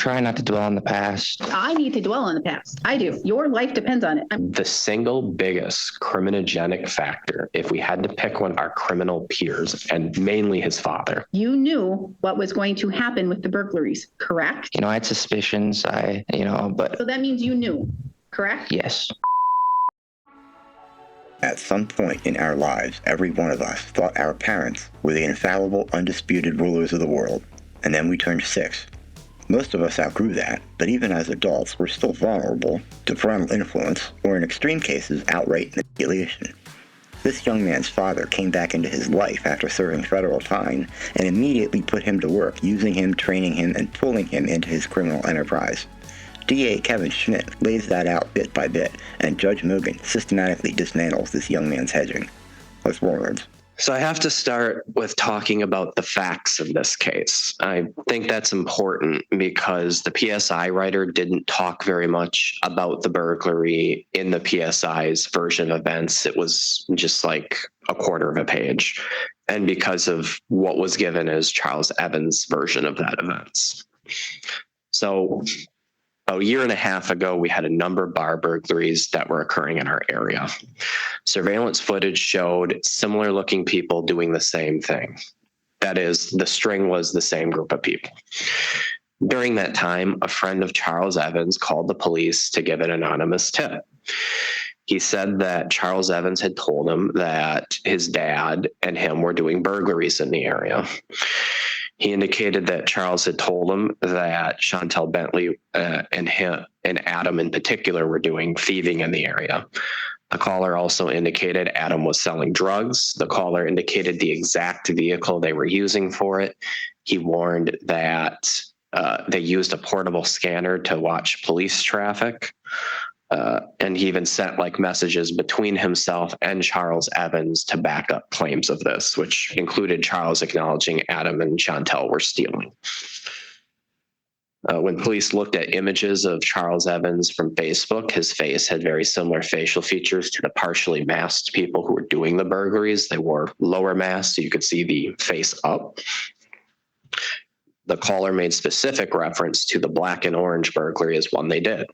try not to dwell on the past. I need to dwell on the past. I do. Your life depends on it. The single biggest criminogenic factor, if we had to pick one of our criminal peers, and mainly his father. You knew what was going to happen with the burglaries, correct? I had suspicions, but... So that means you knew, correct? Yes. At some point in our lives, every one of us thought our parents were the infallible, undisputed rulers of the world, and then we turned 6. Most of us outgrew that, but even as adults, we're still vulnerable to parental influence, or in extreme cases, outright manipulation. This young man's father came back into his life after serving federal time and immediately put him to work, using him, training him, and pulling him into his criminal enterprise. DA Kevin Schmidt lays that out bit by bit, and Judge Mogen systematically dismantles this young man's hedging. Let's roll words. So I have to start with talking about the facts of this case. I think that's important because the PSI writer didn't talk very much about the burglary in the PSI's version of events. It was just like a quarter of a page. And because of what was given as Charles Evans' version of that events. So about a year and a half ago, we had a number of bar burglaries that were occurring in our area. Surveillance footage showed similar looking people doing the same thing. That is, the string was the same group of people. During that time, a friend of Charles Evans called the police to give an anonymous tip. He said that Charles Evans had told him that his dad and him were doing burglaries in the area. He indicated that Charles had told him that Chantel Bentley and Adam in particular were doing thieving in the area. The caller also indicated Adam was selling drugs. The caller indicated the exact vehicle they were using for it. He warned that they used a portable scanner to watch police traffic. And he even sent messages between himself and Charles Evans to back up claims of this, which included Charles acknowledging Adam and Chantel were stealing. When police looked at images of Charles Evans from Facebook, his face had very similar facial features to the partially masked people who were doing the burglaries. They wore lower masks so you could see the face up. The caller made specific reference to the black and orange burglary as one they did.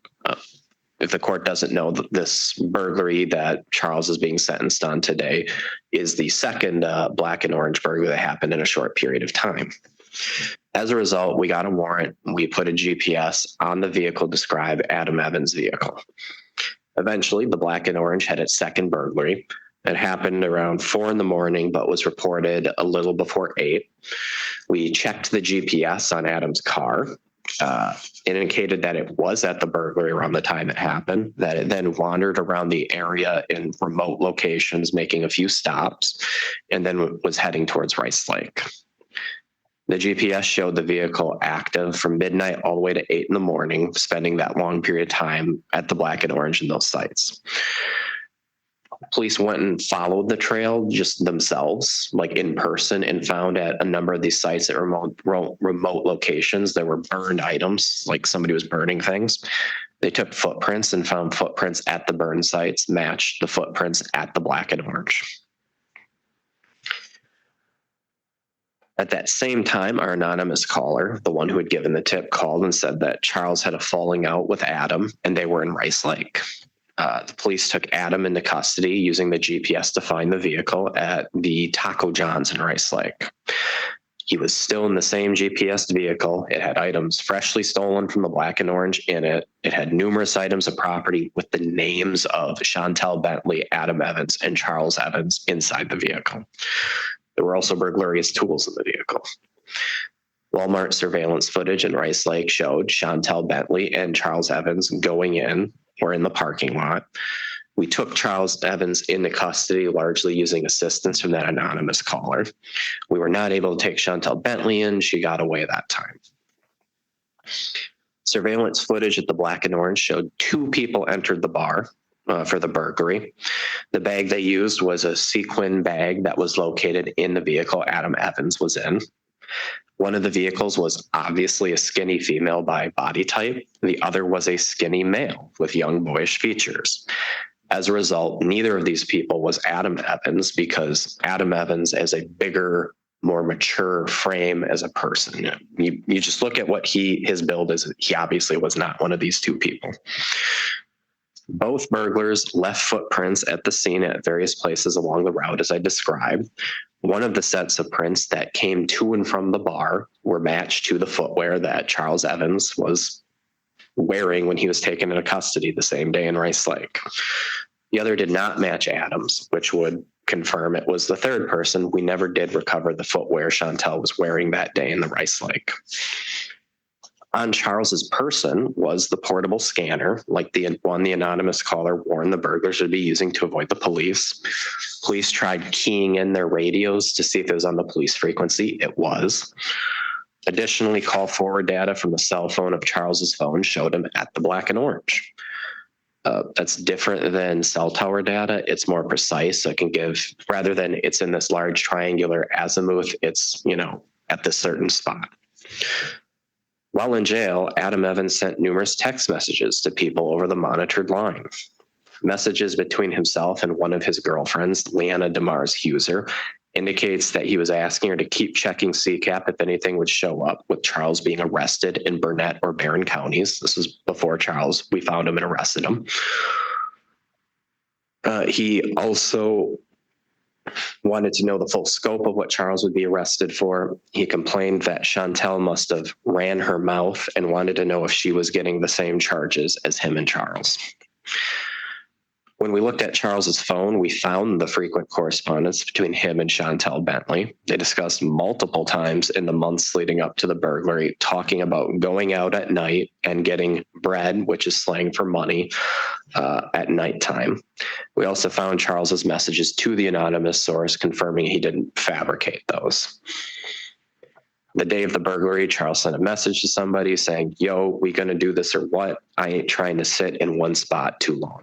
If the court doesn't know, this burglary that Charles is being sentenced on today is the second black and orange burglary that happened in a short period of time. As a result, we got a warrant. We put a GPS on the vehicle described Adam Evans' vehicle. Eventually, the black and orange had its second burglary. It happened around 4 a.m, but was reported a little before 8. We checked the GPS on Adam's car. It indicated that it was at the burglary around the time it happened, that it then wandered around the area in remote locations, making a few stops, and then was heading towards Rice Lake. The GPS showed the vehicle active from midnight all the way to 8 a.m, spending that long period of time at the black and orange in those sites. Police went and followed the trail just themselves, in person, and found at a number of these sites at remote locations, there were burned items, like somebody was burning things. They took footprints and found footprints at the burn sites matched the footprints at the black and orange. At that same time, our anonymous caller, the one who had given the tip, called and said that Charles had a falling out with Adam and they were in Rice Lake. The police took Adam into custody using the GPS to find the vehicle at the Taco John's in Rice Lake. He was still in the same GPS vehicle. It had items freshly stolen from the black and orange in it. It had numerous items of property with the names of Chantel Bentley, Adam Evans, and Charles Evans inside the vehicle. There were also burglarious tools in the vehicle. Walmart surveillance footage in Rice Lake showed Chantel Bentley and Charles Evans going in or in the parking lot. We took Charles Evans into custody, largely using assistance from that anonymous caller. We were not able to take Chantel Bentley in. She got away that time. Surveillance footage at the black and orange showed 2 people entered the bar for the burglary. The bag they used was a sequin bag that was located in the vehicle Adam Evans was in. One of the vehicles was obviously a skinny female by body type. The other was a skinny male with young boyish features. As a result, neither of these people was Adam Evans because Adam Evans is a bigger more mature frame as a person. You just look at what his build is. He obviously was not one of these two people. Both burglars left footprints at the scene at various places along the route, as I described. One of the sets of prints that came to and from the bar were matched to the footwear that Charles Evans was wearing when he was taken into custody the same day in Rice Lake. The other did not match Adams, which would confirm it was the third person. We never did recover the footwear Chantel was wearing that day in the Rice Lake. On Charles's person was the portable scanner, like the one the anonymous caller warned the burglars would be using to avoid the police. Police tried keying in their radios to see if it was on the police frequency. It was. Additionally, call forward data from the cell phone of Charles's phone showed him at the Black and Orange. That's different than cell tower data. It's more precise. So it can give, rather than it's in this large triangular azimuth, it's, at this certain spot. While in jail, Adam Evans sent numerous text messages to people over the monitored line. Messages between himself and one of his girlfriends, Leanna DeMars Huser, indicates that he was asking her to keep checking CCAP if anything would show up, with Charles being arrested in Burnett or Barron counties. This was before we found him and arrested him. He also wanted to know the full scope of what Charles would be arrested for. He complained that Chantel must have ran her mouth and wanted to know if she was getting the same charges as him and Charles. When we looked at Charles's phone, we found the frequent correspondence between him and Chantel Bentley. They discussed multiple times in the months leading up to the burglary, talking about going out at night and getting bread, which is slang for money, at nighttime. We also found Charles's messages to the anonymous source confirming he didn't fabricate those. The day of the burglary, Charles sent a message to somebody saying, "Yo, we gonna do this or what? I ain't trying to sit in one spot too long."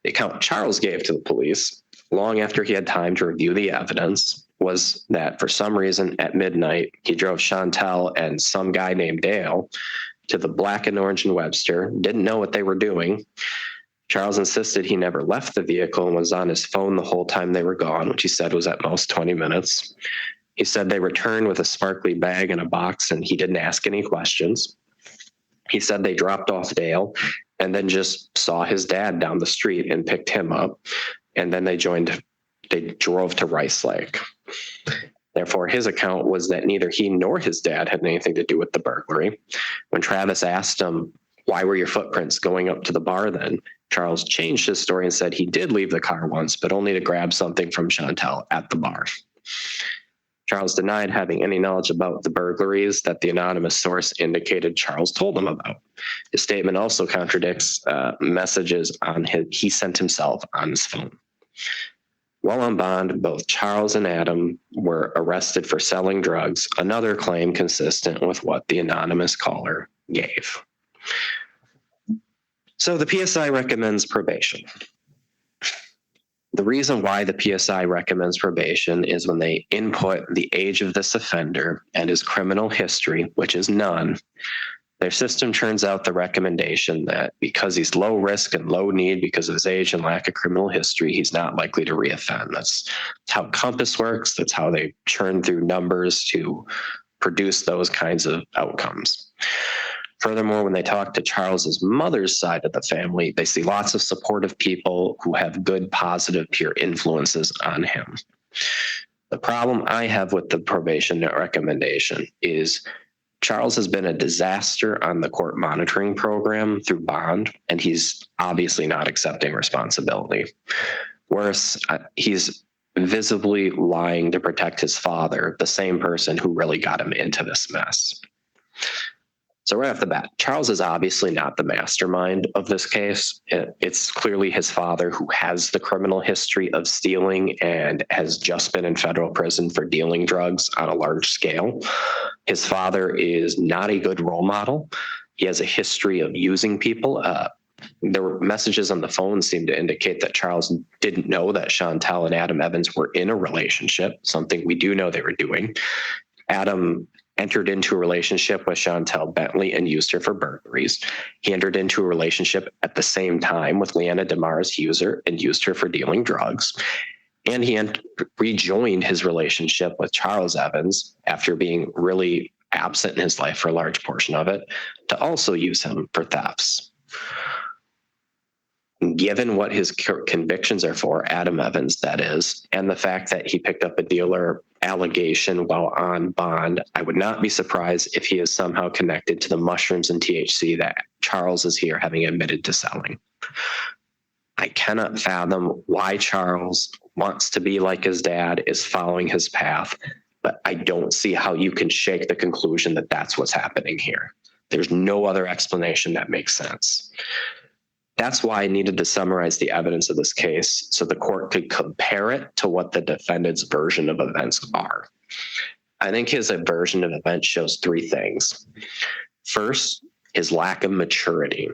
The account Charles gave to the police, long after he had time to review the evidence, was that for some reason at midnight, he drove Chantel and some guy named Dale to the Black and Orange and Webster, didn't know what they were doing. Charles insisted he never left the vehicle and was on his phone the whole time they were gone, which he said was at most 20 minutes. He said they returned with a sparkly bag and a box, and he didn't ask any questions. He said they dropped off Dale and then just saw his dad down the street and picked him up. And then they drove to Rice Lake. Therefore, his account was that neither he nor his dad had anything to do with the burglary. When Travis asked him, "Why were your footprints going up to the bar then?" Charles changed his story and said he did leave the car once, but only to grab something from Chantel at the bar. Charles denied having any knowledge about the burglaries that the anonymous source indicated Charles told him about. His statement also contradicts messages he sent himself on his phone. While on bond, both Charles and Adam were arrested for selling drugs, another claim consistent with what the anonymous caller gave. So the PSI recommends probation. The reason why the PSI recommends probation is when they input the age of this offender and his criminal history, which is none. Their system turns out the recommendation that because he's low risk and low need because of his age and lack of criminal history, he's not likely to reoffend. That's how Compass works. That's how they churn through numbers to produce those kinds of outcomes. Furthermore, when they talk to Charles's mother's side of the family, they see lots of supportive people who have good, positive peer influences on him. The problem I have with the probation recommendation is Charles has been a disaster on the court monitoring program through bond, and he's obviously not accepting responsibility. Worse, he's visibly lying to protect his father, the same person who really got him into this mess. So right off the bat, Charles is obviously not the mastermind of this case. It's clearly his father who has the criminal history of stealing and has just been in federal prison for dealing drugs on a large scale. His father is not a good role model. He has a history of using people. There were messages on the phone seemed to indicate that Charles didn't know that Chantel and Adam Evans were in a relationship, something we do know they were doing. Adam entered into a relationship with Chantel Bentley and used her for burglaries. He entered into a relationship at the same time with Leanna DeMars Huser and used her for dealing drugs. And he rejoined his relationship with Charles Evans after being really absent in his life for a large portion of it, to also use him for thefts. Given what his convictions are for, Adam Evans, that is, and the fact that he picked up a dealer allegation while on bond, I would not be surprised if he is somehow connected to the mushrooms and THC that Charles is here having admitted to selling. I cannot fathom why Charles wants to be like his dad, is following his path, but I don't see how you can shake the conclusion that that's what's happening here. There's no other explanation that makes sense. That's why I needed to summarize the evidence of this case so the court could compare it to what the defendant's version of events are. I think his version of events shows three things. First, his lack of maturity.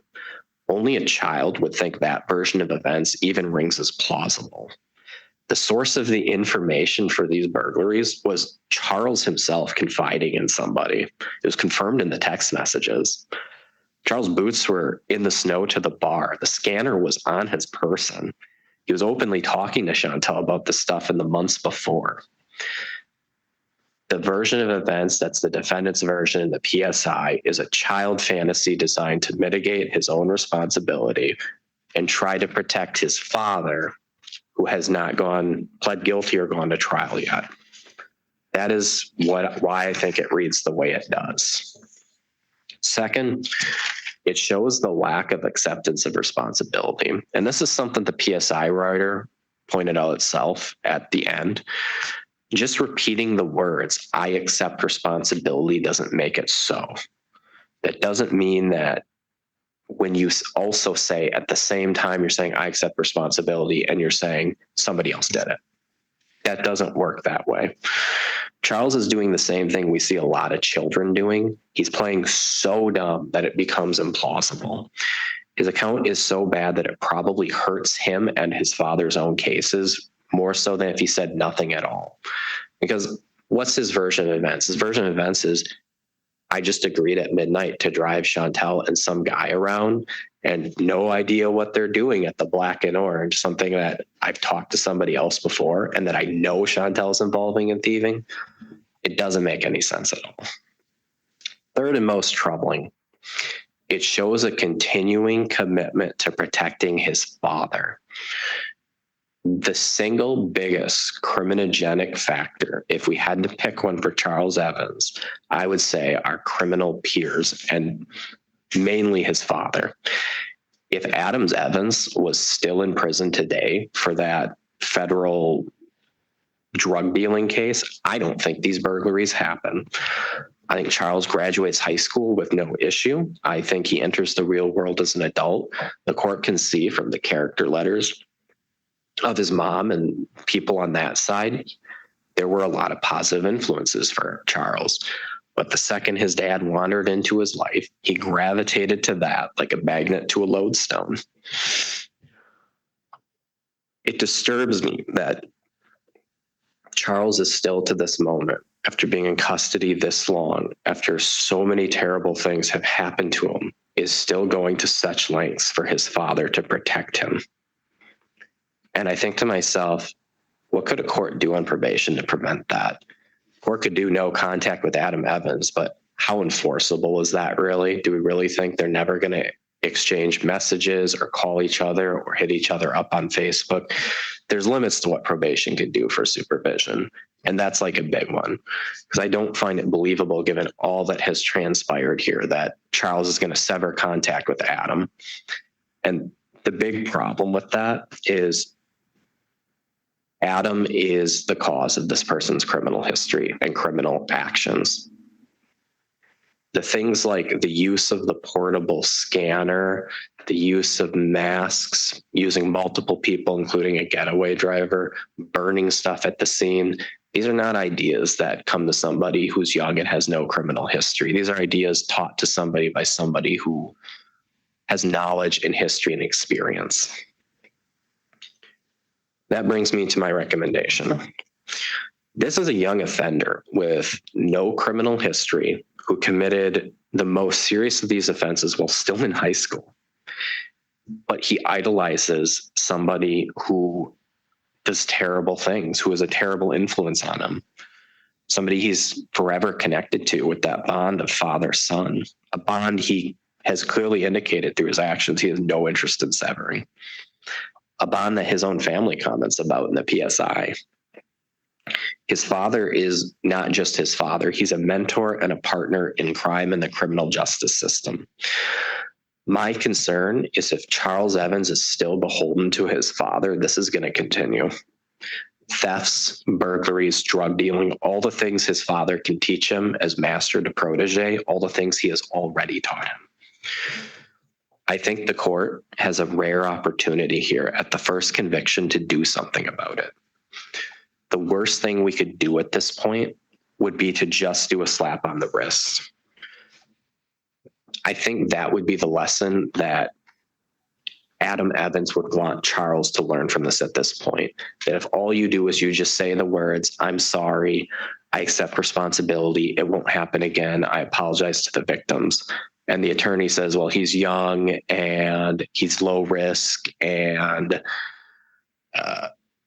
Only a child would think that version of events even rings as plausible. The source of the information for these burglaries was Charles himself confiding in somebody. It was confirmed in the text messages. Charles' boots were in the snow to the bar. The scanner was on his person. He was openly talking to Chantel about this stuff in the months before. The version of events that's the defendant's version in the PSI is a child fantasy designed to mitigate his own responsibility and try to protect his father, who has not pled guilty or gone to trial yet. That is why I think it reads the way it does. Second, it shows the lack of acceptance of responsibility. And this is something the PSI writer pointed out itself at the end. Just repeating the words, I accept responsibility, doesn't make it so. That doesn't mean that when you also say at the same time, you're saying, I accept responsibility, and you're saying somebody else did it. That doesn't work that way. Charles is doing the same thing we see a lot of children doing. He's playing so dumb that it becomes implausible. His account is so bad that it probably hurts him and his father's own cases more so than if he said nothing at all. Because what's his version of events? His version of events is, I just agreed at midnight to drive Chantel and some guy around and no idea what they're doing at the Black and Orange, something that I've talked to somebody else before and that I know Chantel's involving in thieving. It doesn't make any sense at all. Third and most troubling, it shows a continuing commitment to protecting his father. The single biggest criminogenic factor, if we had to pick one for Charles Evans, I would say our criminal peers and mainly his father. If Adams Evans was still in prison today for that federal drug dealing case, I don't think these burglaries happen. I think Charles graduates high school with no issue. I think he enters the real world as an adult. The court can see from the character letters of his mom and people on that side, there were a lot of positive influences for Charles. But the second his dad wandered into his life, he gravitated to that like a magnet to a lodestone. It disturbs me that Charles is still to this moment, after being in custody this long, after so many terrible things have happened to him, is still going to such lengths for his father to protect him. And I think to myself, what could a court do on probation to prevent that? Court could do no contact with Adam Evans, but how enforceable is that really? Do we really think they're never going to exchange messages or call each other or hit each other up on Facebook? There's limits to what probation could do for supervision. And that's like a big one, because I don't find it believable given all that has transpired here that Charles is going to sever contact with Adam. And the big problem with that is Adam is the cause of this person's criminal history and criminal actions. The things like the use of the portable scanner, the use of masks, using multiple people, including a getaway driver, burning stuff at the scene. These are not ideas that come to somebody who's young and has no criminal history. These are ideas taught to somebody by somebody who has knowledge and history and experience. That brings me to my recommendation. This is a young offender with no criminal history who committed the most serious of these offenses while still in high school. But he idolizes somebody who does terrible things, who has a terrible influence on him. Somebody he's forever connected to with that bond of father-son, a bond he has clearly indicated through his actions he has no interest in severing, a bond that his own family comments about in the PSI. His father is not just his father, he's a mentor and a partner in crime in the criminal justice system. My concern is if Charles Evans is still beholden to his father, this is going to continue. Thefts, burglaries, drug dealing, all the things his father can teach him as master to protege, all the things he has already taught him. I think the court has a rare opportunity here at the first conviction to do something about it. The worst thing we could do at this point would be to just do a slap on the wrist. I think that would be the lesson that Adam Evans would want Charles to learn from this at this point. That if all you do is you just say the words, "I'm sorry, I accept responsibility, it won't happen again, I apologize to the victims," and the attorney says, well, he's young and he's low risk and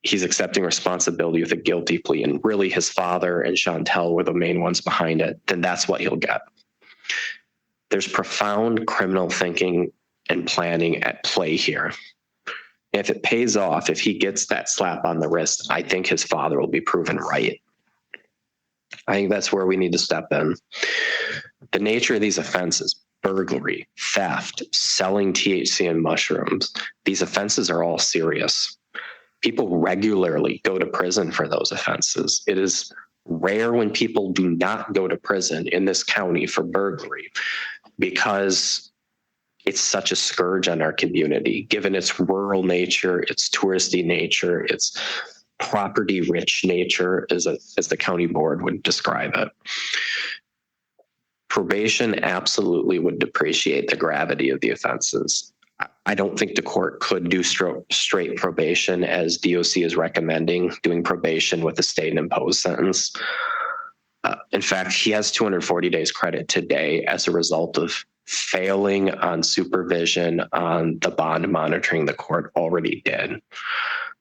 he's accepting responsibility with a guilty plea, and really his father and Chantel were the main ones behind it, then that's what he'll get. There's profound criminal thinking and planning at play here. If it pays off, if he gets that slap on the wrist, I think his father will be proven right. I think that's where we need to step in. The nature of these offenses, burglary, theft, selling THC and mushrooms, these offenses are all serious. People regularly go to prison for those offenses. It is rare when people do not go to prison in this county for burglary because it's such a scourge on our community, given its rural nature, its touristy nature, its property-rich nature, as the county board would describe it. Probation absolutely would depreciate the gravity of the offenses. I don't think the court could do straight probation as DOC is recommending, doing probation with a state imposed sentence. In fact, he has 240 days credit today as a result of failing on supervision on the bond monitoring the court already did.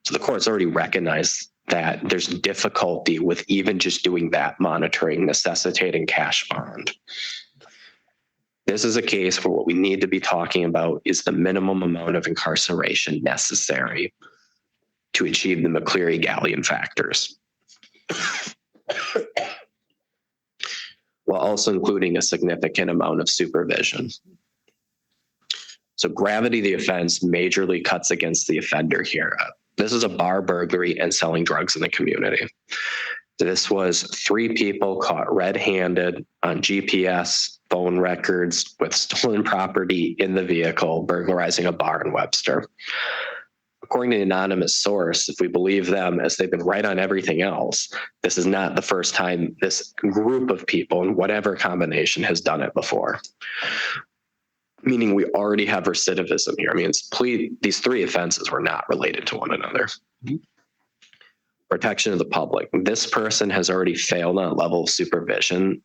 So the court's already recognized that there's difficulty with even just doing that monitoring, necessitating cash bond. This is a case where what we need to be talking about is the minimum amount of incarceration necessary to achieve the McCleary-Gallion factors, while also including a significant amount of supervision. So gravity of the offense majorly cuts against the offender here. This is a bar burglary and selling drugs in the community. This was 3 people caught red-handed on GPS, phone records with stolen property in the vehicle, burglarizing a bar in Webster. According to the anonymous source, if we believe them, as they've been right on everything else, this is not the first time this group of people in whatever combination has done it before. Meaning we already have recidivism here. I mean, these 3 offenses were not related to one another. Protection of the public. This person has already failed on a level of supervision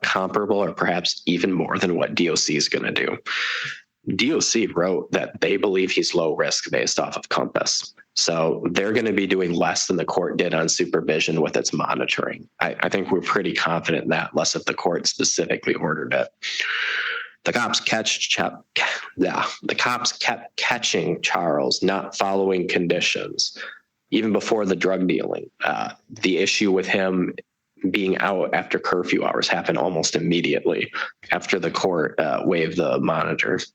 comparable or perhaps even more than what DOC is going to do. DOC wrote that they believe he's low risk based off of Compass. So they're going to be doing less than the court did on supervision with its monitoring. I think we're pretty confident in that, unless if the court specifically ordered it. The cops kept catching Charles not following conditions, even before the drug dealing. The issue with him being out after curfew hours happened almost immediately after the court waived the monitors.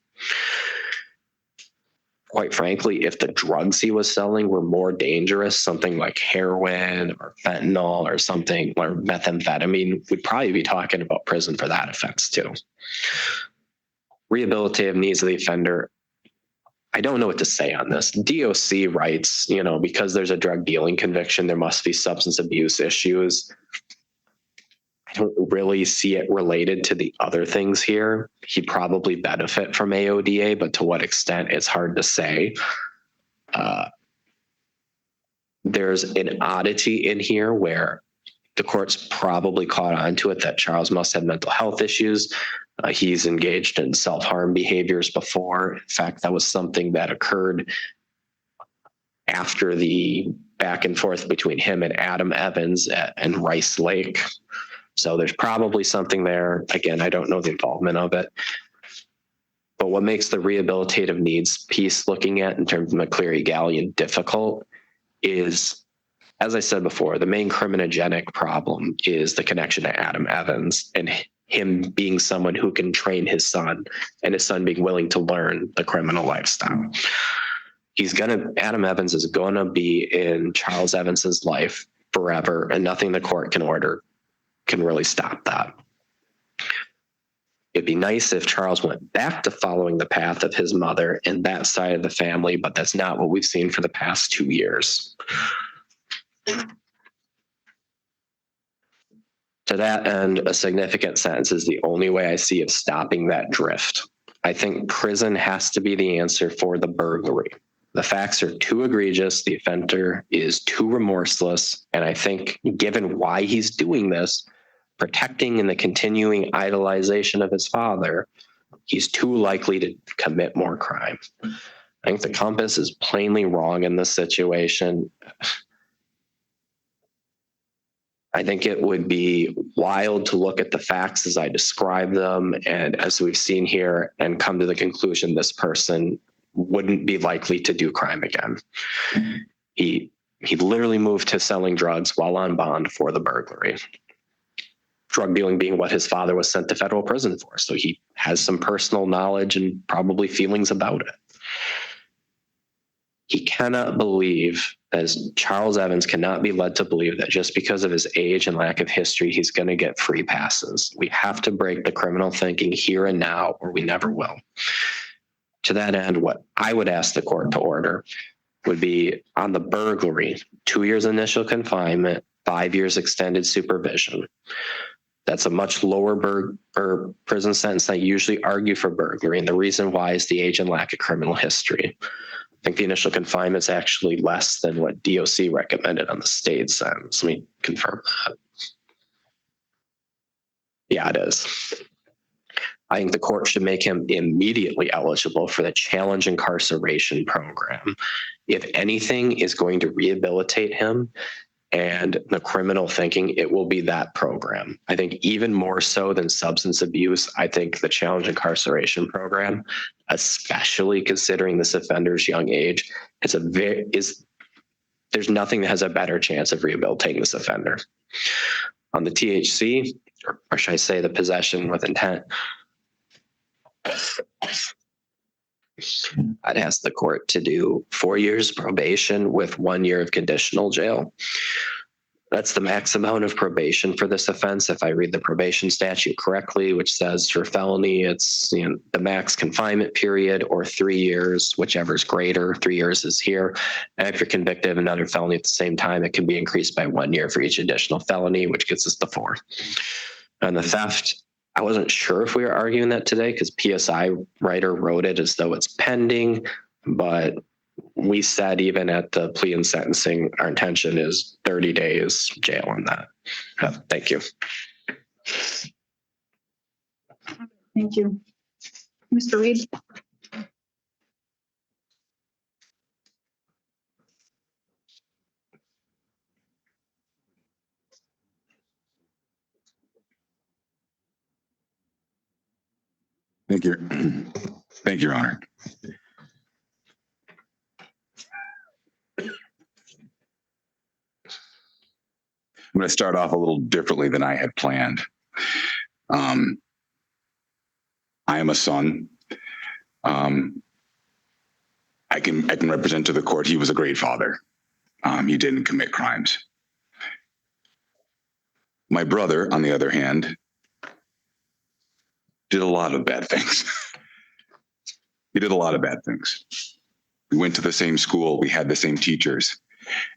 Quite frankly, if the drugs he was selling were more dangerous, something like heroin or fentanyl or something, or methamphetamine, we'd probably be talking about prison for that offense too. Rehabilitative needs of the offender. I don't know what to say on this. DOC writes, because there's a drug dealing conviction, there must be substance abuse issues. I don't really see it related to the other things here. He'd probably benefit from AODA, but to what extent, it's hard to say. There's an oddity in here where the court's probably caught on to it that Charles must have mental health issues. He's engaged in self-harm behaviors before. In fact, that was something that occurred after the back and forth between him and Adam Evans and Rice Lake. So there's probably something there. Again, I don't know the involvement of it. But what makes the rehabilitative needs piece looking at in terms of McCleary Gallion difficult is, as I said before, the main criminogenic problem is the connection to Adam Evans and him being someone who can train his son and his son being willing to learn the criminal lifestyle. Adam Evans is gonna be in Charles Evans's life forever, and nothing the court can order can really stop that. It'd be nice if Charles went back to following the path of his mother and that side of the family, but that's not what we've seen for the past 2 years. To that end, a significant sentence is the only way I see of stopping that drift. I think prison has to be the answer for the burglary. The facts are too egregious, the offender is too remorseless, and I think given why he's doing this, protecting and the continuing idolization of his father, he's too likely to commit more crime. I think the compass is plainly wrong in this situation. I think it would be wild to look at the facts as I describe them and as we've seen here and come to the conclusion this person wouldn't be likely to do crime again. He literally moved to selling drugs while on bond for the burglary. Drug dealing being what his father was sent to federal prison for. So he has some personal knowledge and probably feelings about it. He cannot believe, as Charles Evans cannot be led to believe that just because of his age and lack of history, he's going to get free passes. We have to break the criminal thinking here and now, or we never will. To that end, what I would ask the court to order would be on the burglary, 2 years initial confinement, 5 years extended supervision. That's a much lower prison sentence than I usually argue for burglary. And the reason why is the age and lack of criminal history. I think the initial confinement is actually less than what DOC recommended on the state sentence. Let me confirm that. Yeah, it is. I think the court should make him immediately eligible for the challenge incarceration program. If anything is going to rehabilitate him and the criminal thinking, it will be that program. I think even more so than substance abuse, I think the challenge incarceration program, especially considering this offender's young age, there's nothing that has a better chance of rehabilitating this offender. On the THC, or should I say the possession with intent, I'd ask the court to do 4 years probation with 1 year of conditional jail. That's the max amount of probation for this offense. If I read the probation statute correctly, which says for felony, it's the max confinement period or 3 years, whichever is greater. 3 years is here. And if you're convicted of another felony at the same time, it can be increased by 1 year for each additional felony, which gets us to 4. And the theft, I wasn't sure if we were arguing that today because PSI writer wrote it as though it's pending, but we said even at the plea and sentencing, our intention is 30 days jail on that. Thank you. Thank you. Mr. Reed? Thank you. Thank you, Your Honor. I'm going to start off a little differently than I had planned. I am a son. I can represent to the court he was a great father. He didn't commit crimes. My brother, on the other hand, did a lot of bad things. He did a lot of bad things. We went to the same school. We had the same teachers.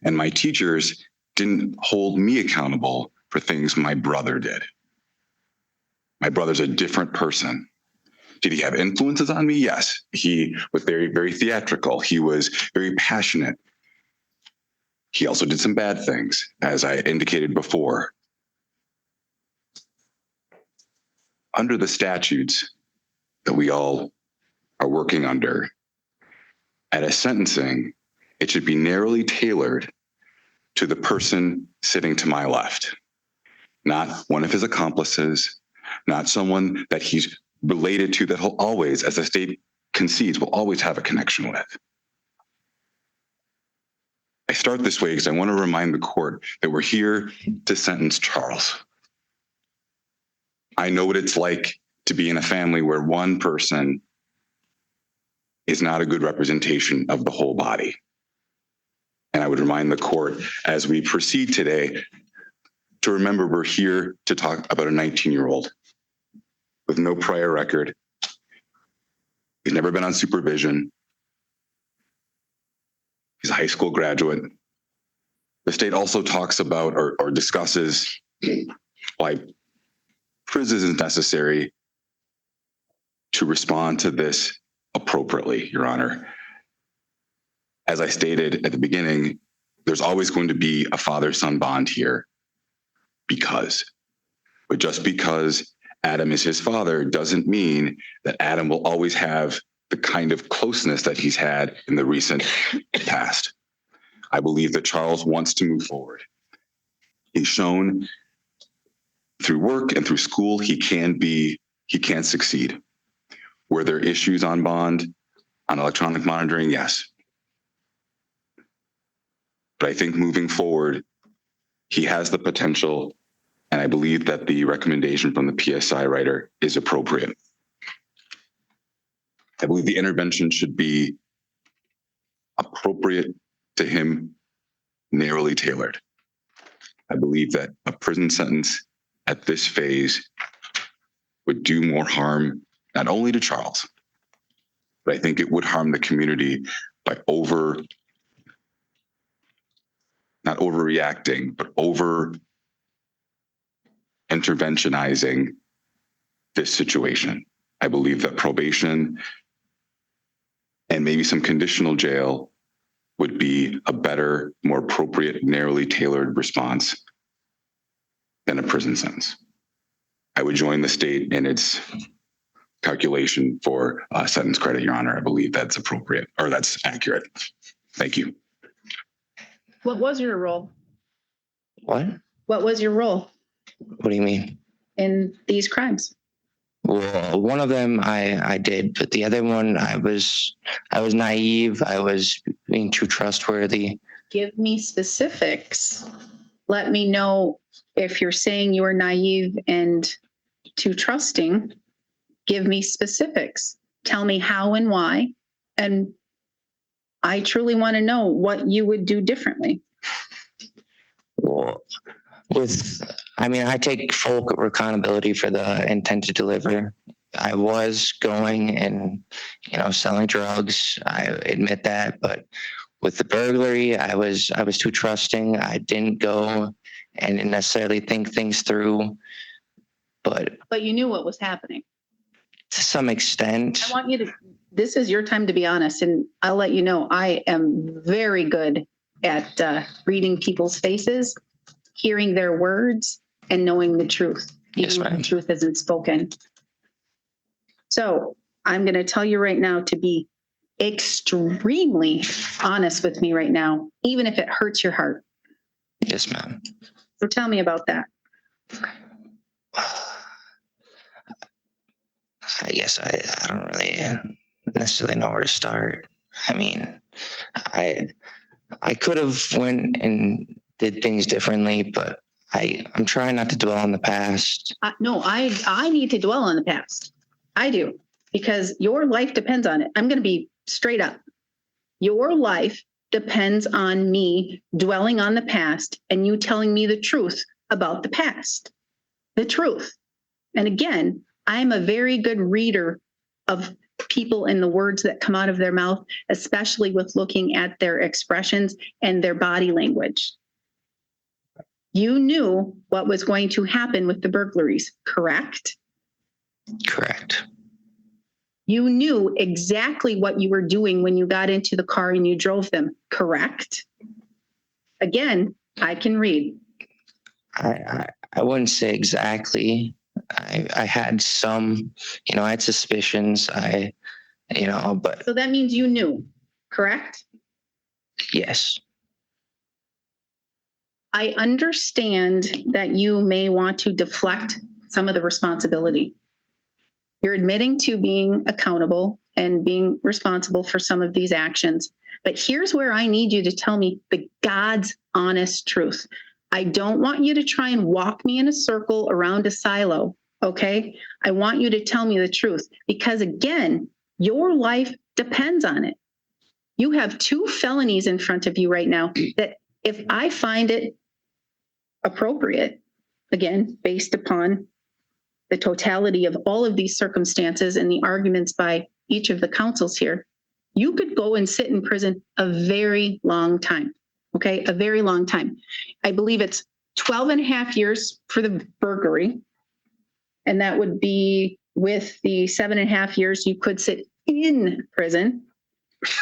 And my teachers didn't hold me accountable for things my brother did. My brother's a different person. Did he have influences on me? Yes. He was very, very theatrical. He was very passionate. He also did some bad things, as I indicated before. Under the statutes that we all are working under, at a sentencing, it should be narrowly tailored to the person sitting to my left, not one of his accomplices, not someone that he's related to that he'll always, as the state concedes, will always have a connection with. I start this way because I want to remind the court that we're here to sentence Charles. I know what it's like to be in a family where one person is not a good representation of the whole body. And I would remind the court as we proceed today to remember we're here to talk about a 19-year-old with no prior record. He's never been on supervision. He's a high school graduate. The state also talks about or discusses why prison is necessary to respond to this appropriately, Your Honor. As I stated at the beginning, there's always going to be a father-son bond here but just because Adam is his father doesn't mean that Adam will always have the kind of closeness that he's had in the recent past. I believe that Charles wants to move forward. He's shown through work and through school he can succeed. Were there issues on bond, on electronic monitoring? Yes. But I think moving forward, he has the potential, and I believe that the recommendation from the PSI writer is appropriate. I believe the intervention should be appropriate to him, narrowly tailored. I believe that a prison sentence at this phase would do more harm, not only to Charles, but I think it would harm the community by not overreacting, but interventionizing this situation. I believe that probation and maybe some conditional jail would be a better, more appropriate, narrowly tailored response than a prison sentence. I would join the state in its calculation for sentence credit, Your Honor. I believe that's appropriate, or that's accurate. Thank you. What was your role? What? What was your role What do you mean? in these crimes? Well, one of them I did, but the other one I was naive. I was being too trustworthy. Give me specifics. Let me know if you're saying you were naive and too trusting. Give me specifics. Tell me how and why. And I truly want to know what you would do differently. Well, I take full accountability for the intent to deliver. I was going and, selling drugs. I admit that, but with the burglary, I was too trusting. I didn't go and necessarily think things through, but you knew what was happening. to some extent. I want you to, this is your time to be honest, and I'll let you know, I am very good at reading people's faces, hearing their words, and knowing the truth. Yes, even when ma'am. the truth isn't spoken. So I'm going to tell you right now to be extremely honest with me right now, even if it hurts your heart. Yes, ma'am. So tell me about that. I guess I don't really necessarily know where to start. I mean, I could have went and did things differently, but I'm trying not to dwell on the past. No, I need to dwell on the past. I do, because your life depends on it. I'm going to be straight up. Your life depends on me dwelling on the past and you telling me the truth about the past. The truth. And again, I'm a very good reader of people and the words that come out of their mouth, especially with looking at their expressions and their body language. You knew what was going to happen with the burglaries, correct? Correct. You knew exactly what you were doing when you got into the car and you drove them, correct? Again, I can read. I wouldn't say exactly. I had some, I had suspicions. But So that means you knew, correct? yes. I understand that you may want to deflect some of the responsibility. You're admitting to being accountable and being responsible for some of these actions. But here's where I need you to tell me the God's honest truth. I don't want you to try and walk me in a circle around a silo, okay? I want you to tell me the truth because, again, your life depends on it. You have 2 felonies in front of you right now that if I find it appropriate, again, based upon the totality of all of these circumstances and the arguments by each of the counsels here, you could go and sit in prison a very long time, okay? A very long time. I believe it's 12 and a half years for the burglary, and that would be with the 7.5 years you could sit in prison.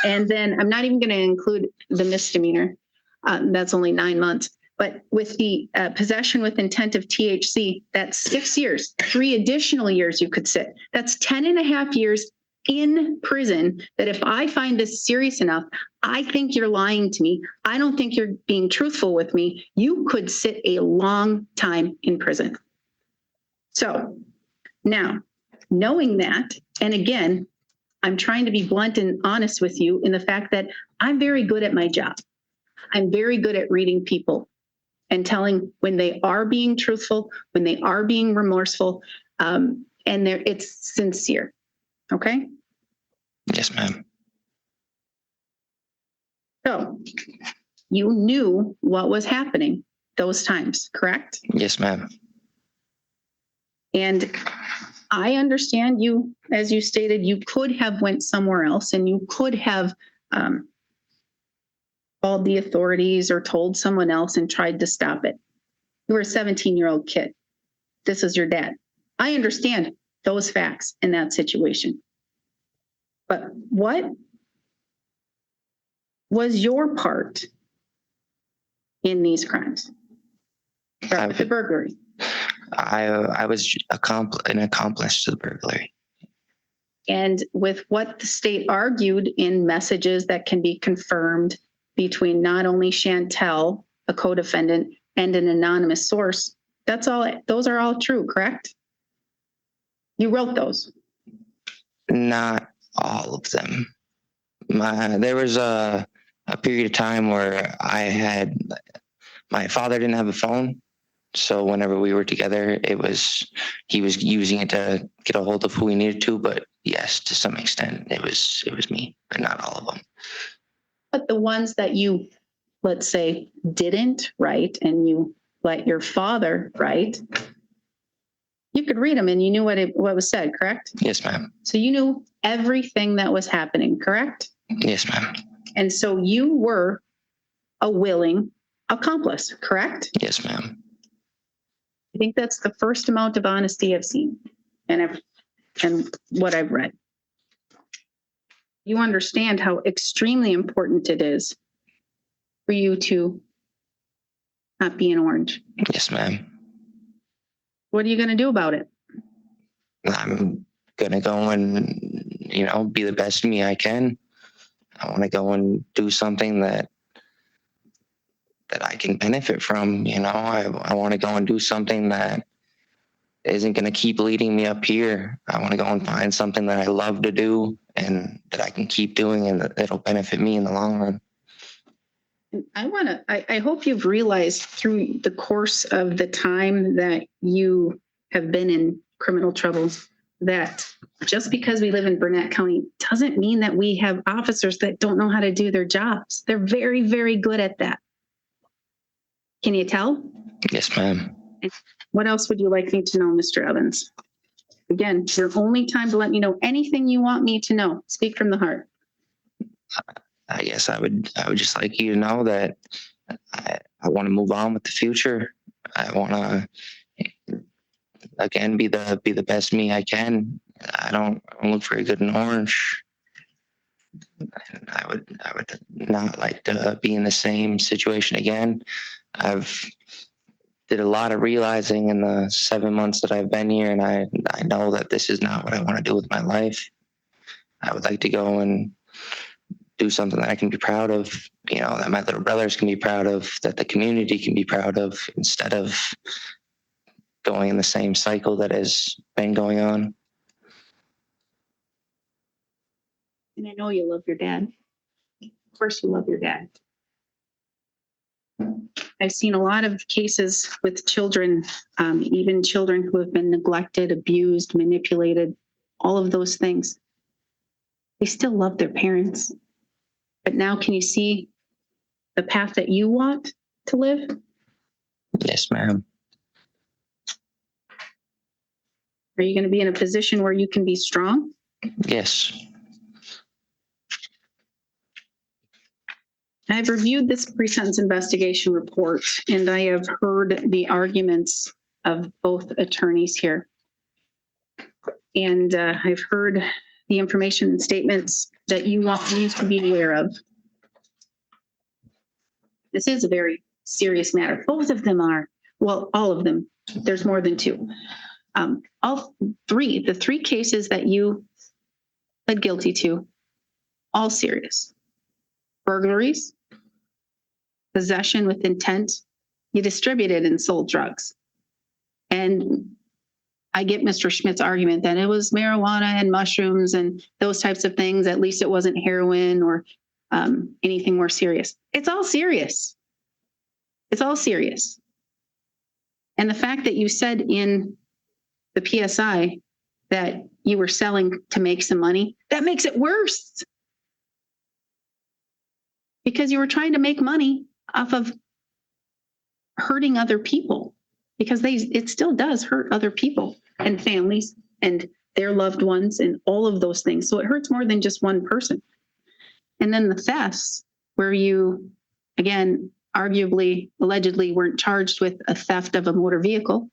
And then I'm not even going to include the misdemeanor. That's only 9 months. But with the possession with intent of THC, that's 6 years, 3 additional years you could sit. That's 10.5 years in prison that if I find this serious enough, I think you're lying to me. I don't think you're being truthful with me. You could sit a long time in prison. So now, knowing that, and again, I'm trying to be blunt and honest with you in the fact that I'm very good at my job. I'm very good at reading people and telling when they are being truthful, when they are being remorseful, and it's sincere. Okay? Yes, ma'am. So you knew what was happening those times, correct? Yes, ma'am. And I understand you, as you stated, you could have went somewhere else and you could have called the authorities or told someone else and tried to stop it. You were a 17-year-old kid. This is your dad. I understand those facts in that situation. But what was your part in these crimes? Start with the burglary. I was an accomplice to the burglary. And with what the state argued in messages that can be confirmed between not only Chantel, a co-defendant, and an anonymous source, those are all true, correct? You wrote those. Not all of them. There was a period of time where my father didn't have a phone. So whenever we were together, he was using it to get a hold of who he needed to. But yes, to some extent, it was me, but not all of them. But the ones that you, let's say, didn't write and you let your father write, you could read them and you knew what was said, correct? Yes, ma'am. So you knew everything that was happening, correct? Yes, ma'am. And so you were a willing accomplice, correct? Yes, ma'am. I think that's the first amount of honesty I've seen and what I've read. You understand how extremely important it is for you to not be an orange. Yes, ma'am. What are you going to do about it? I'm gonna go and be the best me I can. I want to go and do something that I can benefit from. I want to go and do something that isn't going to keep leading me up here. I want to go and find something that I love to do and that I can keep doing and that'll benefit me in the long run. I hope you've realized through the course of the time that you have been in criminal trouble that just because we live in Burnett County doesn't mean that we have officers that don't know how to do their jobs. They're very, very good at that. Can you tell? Yes, ma'am. What else would you like me to know, Mr. Evans? Again, your only time to let me know anything you want me to know. Speak from the heart. I guess I would just like you to know that I want to move on with the future. I want to again be the best me I can. I don't look very good in orange. I would not like to be in the same situation again. I've did a lot of realizing in the 7 months that I've been here, and I know that this is not what I want to do with my life. I would like to go and do something that I can be proud of, you know, that my little brothers can be proud of, that the community can be proud of, instead of going in the same cycle that has been going on. And I know you love your dad. Of course you love your dad. I've seen a lot of cases with children, even children who have been neglected, abused, manipulated, all of those things. They still love their parents. But now can you see the path that you want to live? Yes, ma'am. Are you going to be in a position where you can be strong? Yes. I've reviewed this pre-sentence investigation report, and I have heard the arguments of both attorneys here. And I've heard the information and statements that you want me to be aware of. This is a very serious matter. Both of them are. Well, all of them. There's more than two. All three, the three cases that you pled guilty to, all serious. Burglaries, possession with intent, you distributed and sold drugs. And I get Mr. Schmidt's argument that it was marijuana and mushrooms and those types of things. At least it wasn't heroin or anything more serious. It's all serious. It's all serious. And the fact that you said in the PSI that you were selling to make some money, that makes it worse. Because you were trying to make money off of hurting other people, because it still does hurt other people and families and their loved ones and all of those things. So it hurts more than just one person. And then the thefts, where you, again, arguably, allegedly weren't charged with a theft of a motor vehicle,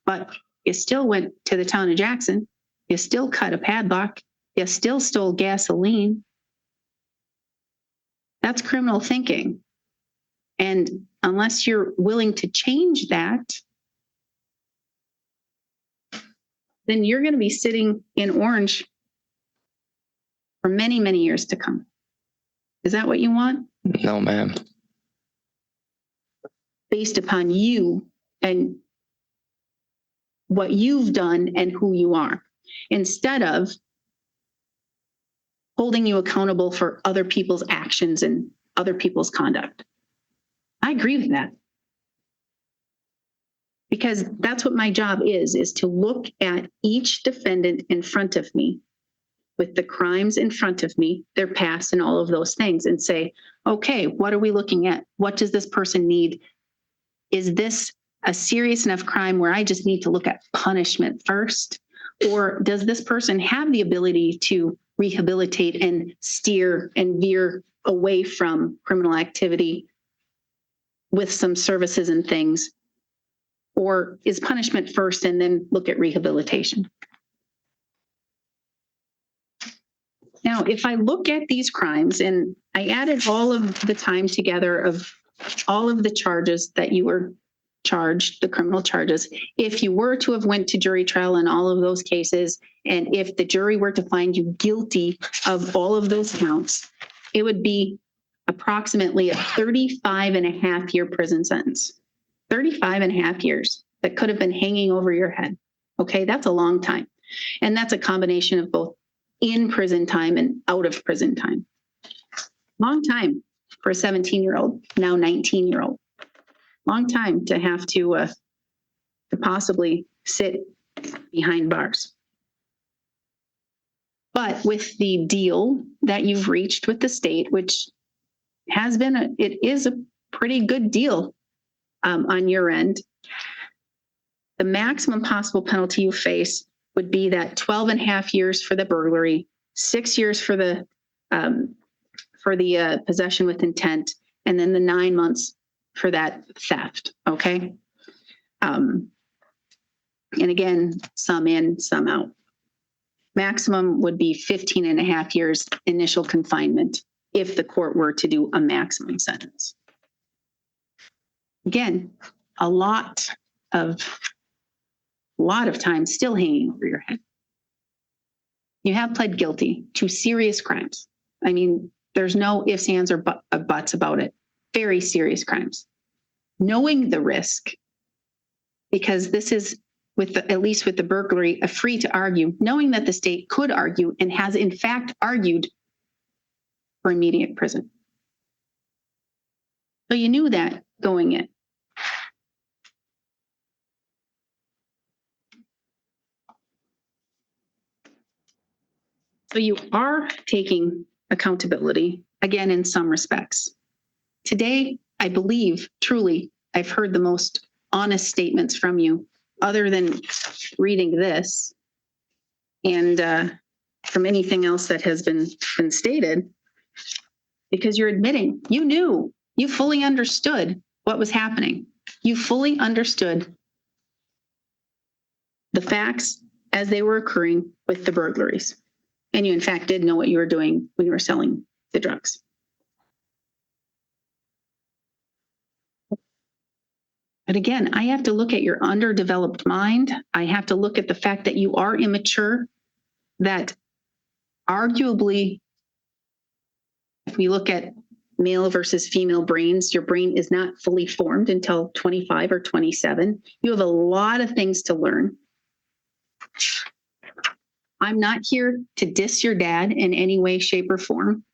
but you still went to the town of Jackson, you still cut a padlock, you still stole gasoline. That's criminal thinking. And unless you're willing to change that, then you're going to be sitting in orange for many, many years to come. Is that what you want? No, ma'am. Based upon you and what you've done and who you are, instead of holding you accountable for other people's actions and other people's conduct. I agree with that. Because that's what my job is to look at each defendant in front of me with the crimes in front of me, their past and all of those things, and say, okay, what are we looking at? What does this person need? Is this a serious enough crime where I just need to look at punishment first? Or does this person have the ability to rehabilitate and steer and veer away from criminal activity with some services and things? Or is punishment first and then look at rehabilitation? Now, if I look at these crimes and I added all of the time together of all of the charges that you were charged, the criminal charges, if you were to have went to jury trial in all of those cases, and if the jury were to find you guilty of all of those counts, it would be approximately a 35.5-year prison sentence. 35.5 years that could have been hanging over your head. Okay, that's a long time. And that's a combination of both in prison time and out of prison time. Long time for a 17-year-old, now 19-year-old. Long time to have to possibly sit behind bars. But with the deal that you've reached with the state, which has been, it is a pretty good deal on your end, the maximum possible penalty you face would be that 12.5 years for the burglary, 6 years for the possession with intent, and then the 9 months for that theft. Okay. And again, some in, some out. Maximum would be 15.5 years initial confinement if the court were to do a maximum sentence. Again, a lot of time still hanging over your head. You have pled guilty to serious crimes. I mean, There's no ifs, ands, or buts about it. Very serious crimes. Knowing the risk, because this is at least with the burglary, a free to argue, knowing that the state could argue and has in fact argued for immediate prison. So you knew that going in. So you are taking accountability, again, in some respects. Today, I believe, truly, I've heard the most honest statements from you, other than reading this and from anything else that has been stated, because you're admitting you knew, you fully understood what was happening. You fully understood the facts as they were occurring with the burglaries. And you, in fact, did know what you were doing when you were selling the drugs. But again, I have to look at your underdeveloped mind. I have to look at the fact that you are immature, that arguably, if we look at male versus female brains, your brain is not fully formed until 25 or 27. You have a lot of things to learn. I'm not here to diss your dad in any way, shape, or form.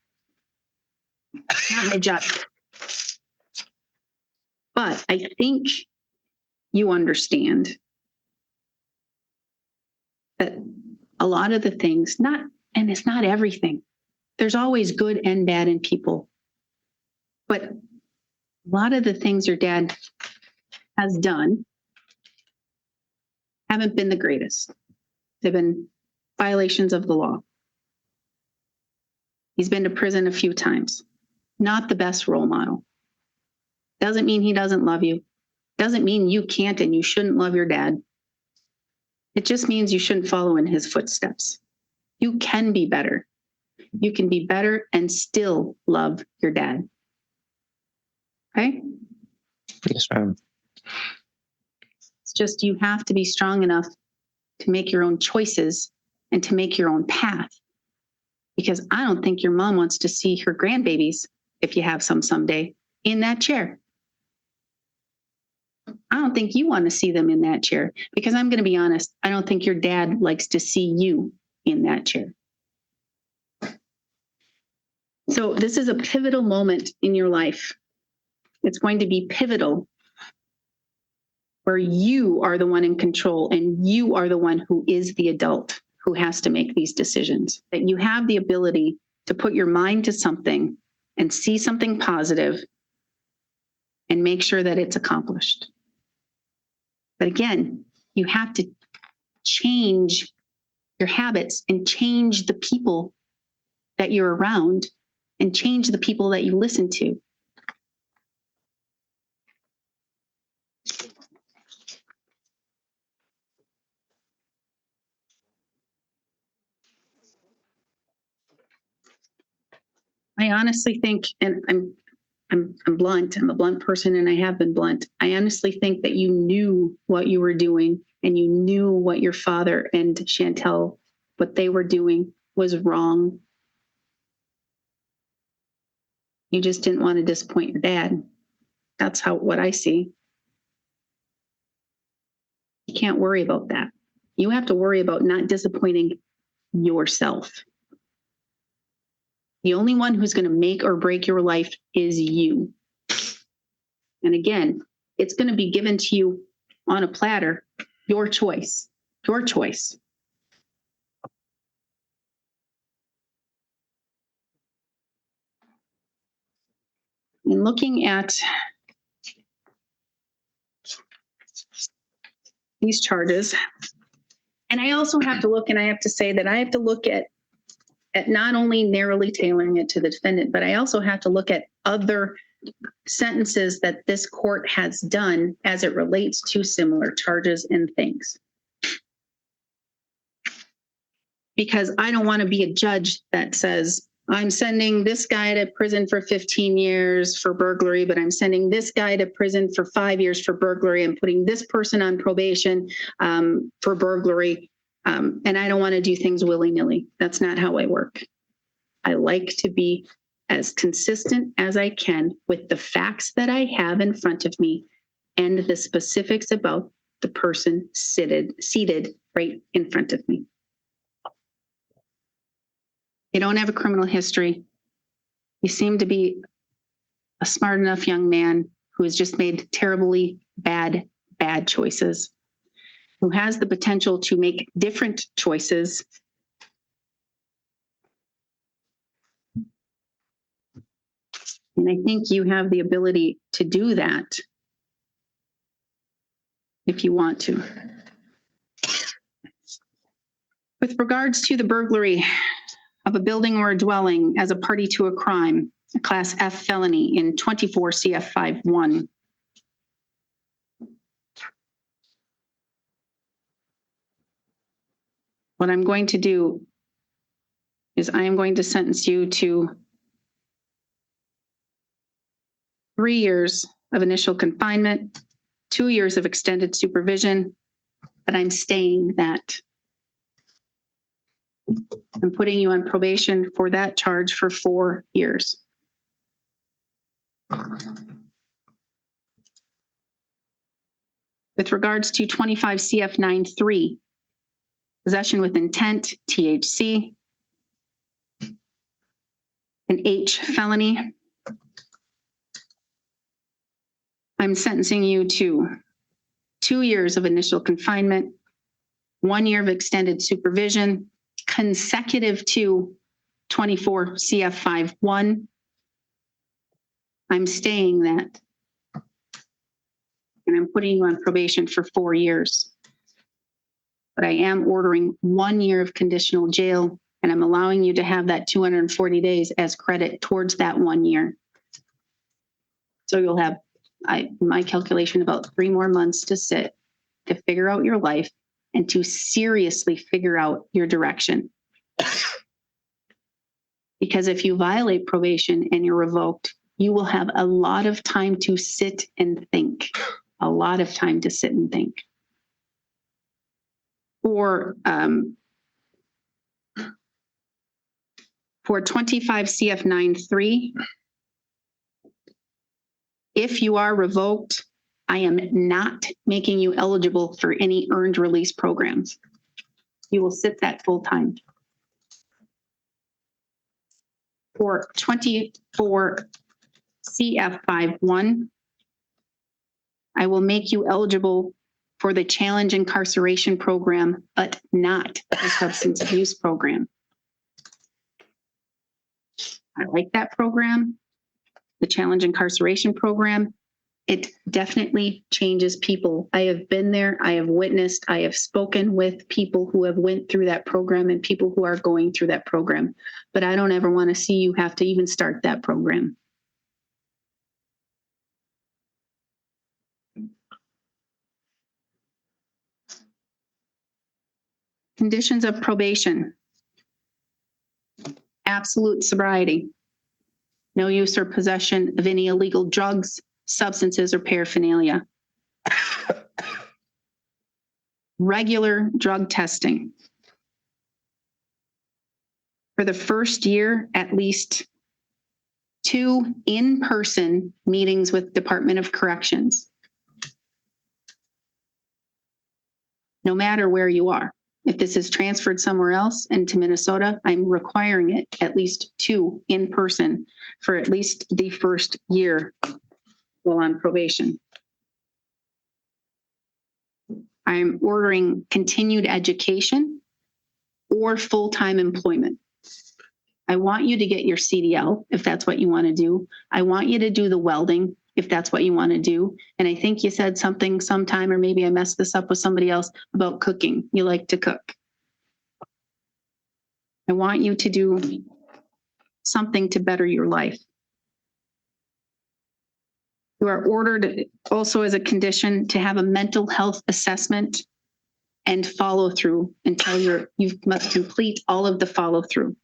Not my job. But I think you understand that a lot of the things, and it's not everything. There's always good and bad in people. But a lot of the things your dad has done haven't been the greatest. They've been violations of the law. He's been to prison a few times. Not the best role model. Doesn't mean he doesn't love you. Doesn't mean you can't and you shouldn't love your dad. It just means you shouldn't follow in his footsteps. You can be better. You can be better and still love your dad. Okay? Yes, ma'am. It's just you have to be strong enough to make your own choices and to make your own path. Because I don't think your mom wants to see her grandbabies, if you have some someday, in that chair. I don't think you want to see them in that chair, because I'm going to be honest, I don't think your dad likes to see you in that chair. So this is a pivotal moment in your life. It's going to be pivotal where you are the one in control and you are the one who is the adult who has to make these decisions. That you have the ability to put your mind to something and see something positive and make sure that it's accomplished. But again, you have to change your habits and change the people that you're around and change the people that you listen to. I honestly think, and I'm blunt, I'm a blunt person and I have been blunt. I honestly think that you knew what you were doing and you knew what your father and Chantel, what they were doing was wrong. You just didn't want to disappoint your dad. That's what I see. You can't worry about that. You have to worry about not disappointing yourself. The only one who's going to make or break your life is you. And again, it's going to be given to you on a platter. Your choice. Your choice. And looking at these charges, and I also have to look, and I have to say that I have to look at not only narrowly tailoring it to the defendant, but I also have to look at other sentences that this court has done as it relates to similar charges and things. Because I don't want to be a judge that says, I'm sending this guy to prison for 15 years for burglary, but I'm sending this guy to prison for 5 years for burglary. I'm putting this person on probation for burglary. And I don't want to do things willy-nilly. That's not how I work. I like to be as consistent as I can with the facts that I have in front of me and the specifics about the person seated right in front of me. You don't have a criminal history. You seem to be a smart enough young man who has just made terribly bad choices, who has the potential to make different choices. And I think you have the ability to do that if you want to. With regards to the burglary of a building or a dwelling as a party to a crime, a Class F felony in 24 CF 5-1. What I'm going to do is I am going to sentence you to 3 years of initial confinement, 2 years of extended supervision, but I'm staying that. I'm putting you on probation for that charge for 4 years. With regards to 25 CF 9-3, possession with intent, THC, an H felony, I'm sentencing you to 2 years of initial confinement, 1 year of extended supervision, consecutive to 24 CF 5-1. I'm staying that. And I'm putting you on probation for 4 years. But I am ordering 1 year of conditional jail, and I'm allowing you to have that 240 days as credit towards that 1 year. So you'll have, my calculation, about 3 more months to sit, to figure out your life, and to seriously figure out your direction. Because if you violate probation and you're revoked, you will have a lot of time to sit and think. A lot of time to sit and think. For 25 CF 9-3, if you are revoked, I am not making you eligible for any earned release programs. You will sit that full time. For 24 CF 5-1, I will make you eligible for the challenge incarceration program, but not the substance abuse program. I like that program, the challenge incarceration program. It definitely changes people. I have been there. I have witnessed. I have spoken with people who have went through that program and people who are going through that program. But I don't ever want to see you have to even start that program. Conditions of probation. Absolute sobriety. No use or possession of any illegal drugs, substances, or paraphernalia. Regular drug testing. For the first year, at least 2 in-person meetings with Department of Corrections. No matter where you are. If this is transferred somewhere else into Minnesota, I'm requiring it at least 2 in person for at least the first year while on probation. I'm ordering continued education or full-time employment. I want you to get your CDL if that's what you want to do. I want you to do the welding if that's what you want to do. And I think you said something sometime, or maybe I messed this up with somebody else, about cooking. You like to cook. I want you to do something to better your life. You are ordered also as a condition to have a mental health assessment and follow through until you must complete all of the follow through.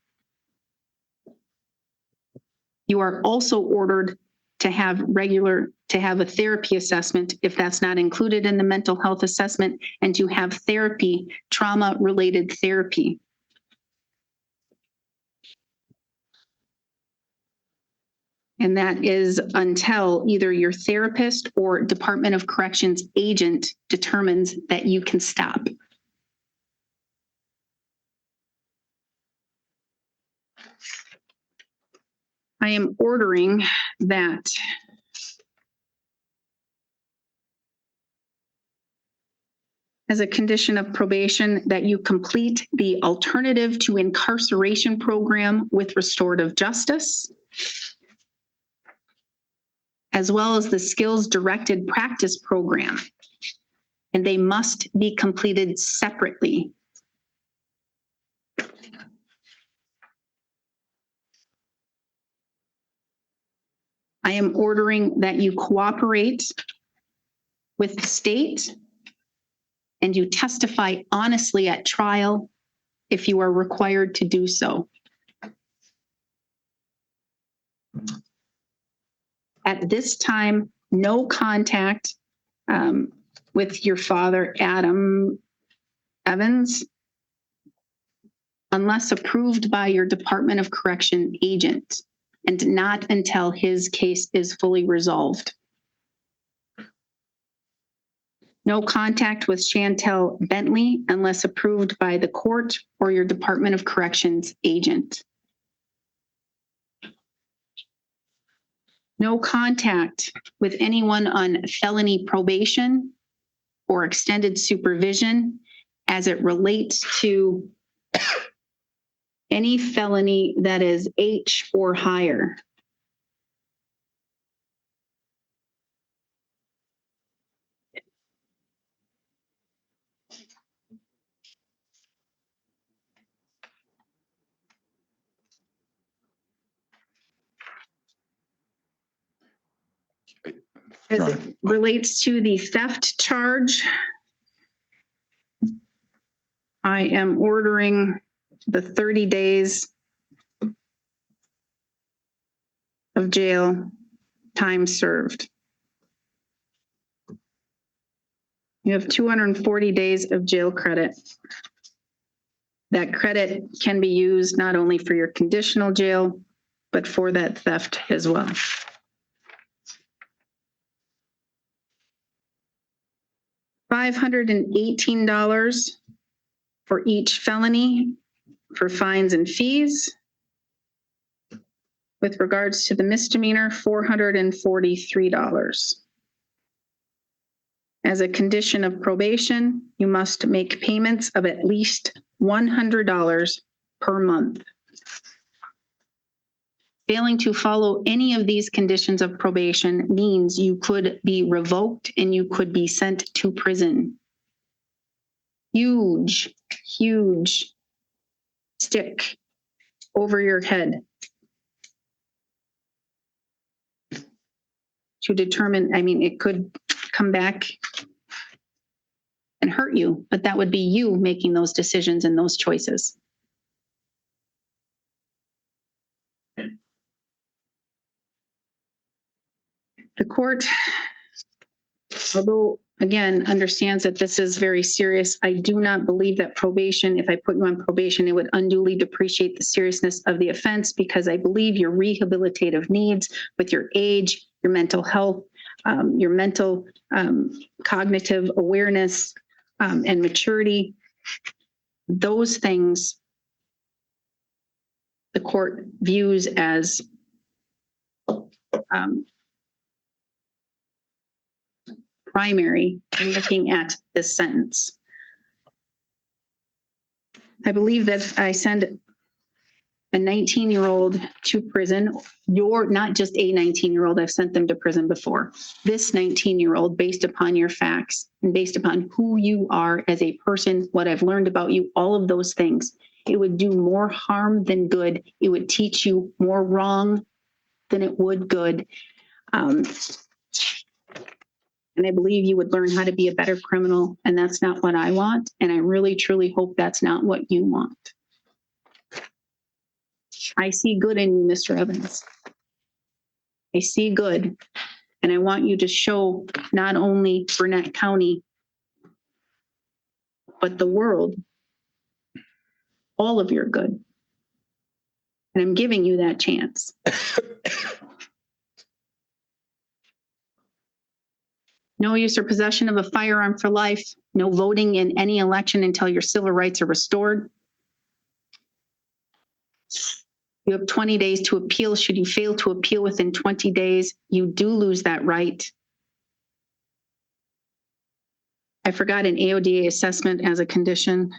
You are also ordered to have a therapy assessment if that's not included in the mental health assessment, and to have therapy, trauma-related therapy. And that is until either your therapist or Department of Corrections agent determines that you can stop. I am ordering that as a condition of probation that you complete the alternative to incarceration program with restorative justice, as well as the skills directed practice program. And they must be completed separately. I am ordering that you cooperate with the state and you testify honestly at trial if you are required to do so. At this time, no contact with your father, Adam Evans, unless approved by your Department of Correction agent, and not until his case is fully resolved. No contact with Chantel Bentley unless approved by the court or your Department of Corrections agent. No contact with anyone on felony probation or extended supervision as it relates to any felony that is H or higher. As it relates to the theft charge, I am ordering the 30 days of jail time served. You have 240 days of jail credit. That credit can be used not only for your conditional jail, but for that theft as well. $518 for each felony for fines and fees. With regards to the misdemeanor, $443. As a condition of probation, you must make payments of at least $100 per month. Failing to follow any of these conditions of probation means you could be revoked and you could be sent to prison. Huge, huge stick over your head to determine, I mean, it could come back and hurt you, but that would be you making those decisions and those choices. The court, although again, understands that this is very serious, I do not believe that probation, if I put you on probation, it would unduly depreciate the seriousness of the offense, because I believe your rehabilitative needs with your age, your mental health, your mental cognitive awareness and maturity, those things the court views as primary in looking at this sentence. I believe that I send a 19-year-old to prison. You're not just a 19-year-old, I've sent them to prison before. This 19-year-old, based upon your facts and based upon who you are as a person, what I've learned about you, all of those things, it would do more harm than good. It would teach you more wrong than it would good. And I believe you would learn how to be a better criminal, and that's not what I want. And I really, truly hope that's not what you want. I see good in you, Mr. Evans. I see good. And I want you to show not only Burnett County, but the world, all of your good. And I'm giving you that chance. No use or possession of a firearm for life. No voting in any election until your civil rights are restored. You have 20 days to appeal. Should you fail to appeal within 20 days, you do lose that right. I forgot an AODA assessment as a condition.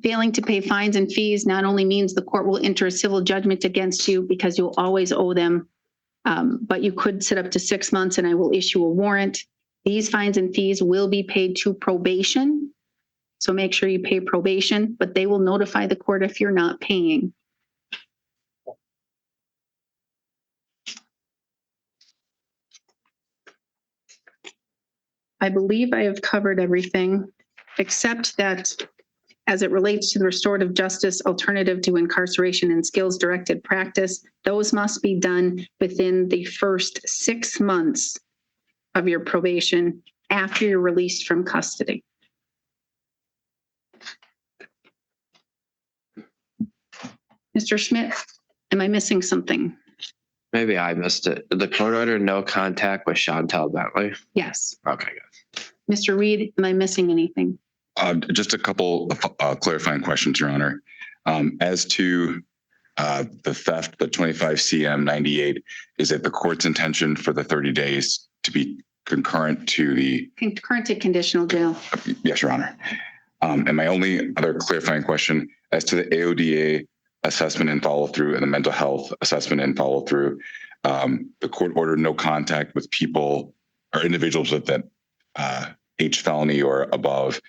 Failing to pay fines and fees not only means the court will enter a civil judgment against you because you'll always owe them, but you could sit up to 6 months and I will issue a warrant. These fines and fees will be paid to probation. So make sure you pay probation, but they will notify the court if you're not paying. I believe I have covered everything, except that as it relates to the restorative justice alternative to incarceration and skills-directed practice, those must be done within the first 6 months of your probation after you're released from custody. Mr. Schmidt, am I missing something? Maybe I missed it. Did the court order no contact with Chantel Bentley? Yes. Okay, good. Mr. Reed, am I missing anything? Just a couple of clarifying questions, Your Honor. As to the theft, the 25 CM 98, is it the court's intention for the 30 days to be concurrent to the? Concurrent to conditional jail. Yes, Your Honor. And my only other clarifying question, as to the AODA assessment and follow through and the mental health assessment and follow through, the court ordered no contact with people or individuals with that H felony or above.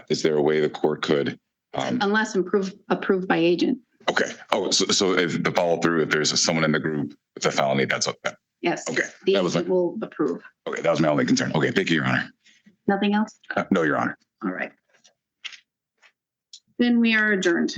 Is there a way the court could? Unless approved by agent. Okay. Oh, so if the follow through, if there's someone in the group with a felony, that's okay. Yes. Okay. The That was agent will approve. Okay. That was my only concern. Okay. Thank you, Your Honor. Nothing else? No, Your Honor. All right. Then we are adjourned.